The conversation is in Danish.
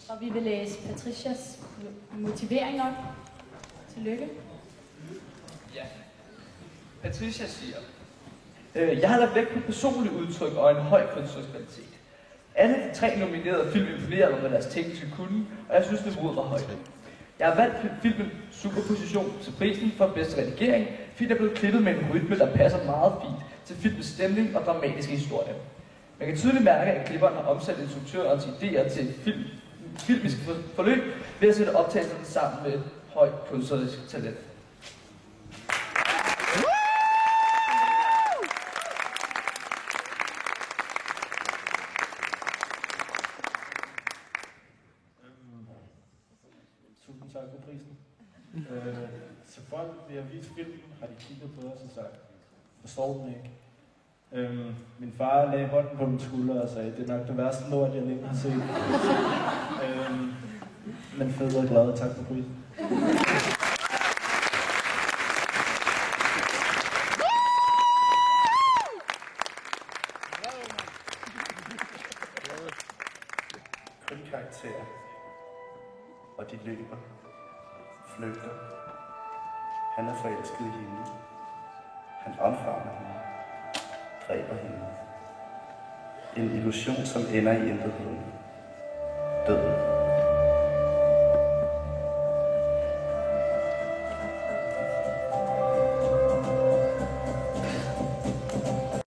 Og vi vil læse Patricias motivering op. Tillykke. Ja. Patricia siger, jeg har lagt vægt på personlige udtryk og en høj kunstnerisk. Alle de 3 nominerede film imponerede mig med deres tekniske kunde, og jeg synes, det var højt. Jeg har valgt filmen Superposition til prisen for bedste redigering, fordi der er blevet klippet med en rytme, der passer meget fint til filmens stemning og dramatiske historie. Man kan tydeligt mærke, at klipperen har omsat instruktørens idéer til filmisk forløb ved at sætte optagelserne sammen med højt kunstnerisk talent. Tusind tak for prisen. Til folk, vi har vist filmen, har de kigget på os og sagt, forstår den ikke. Min far lagde hånden på min skulder og sagde, det er nok det værste lort, jeg længe har set. Men fed og glad, tak for prisen. Kun karakterer, og de løber, flygter. Han er forelsket i hende. Han omfavner hende, dræber hende. En illusion, som ender i intetheden. Døden.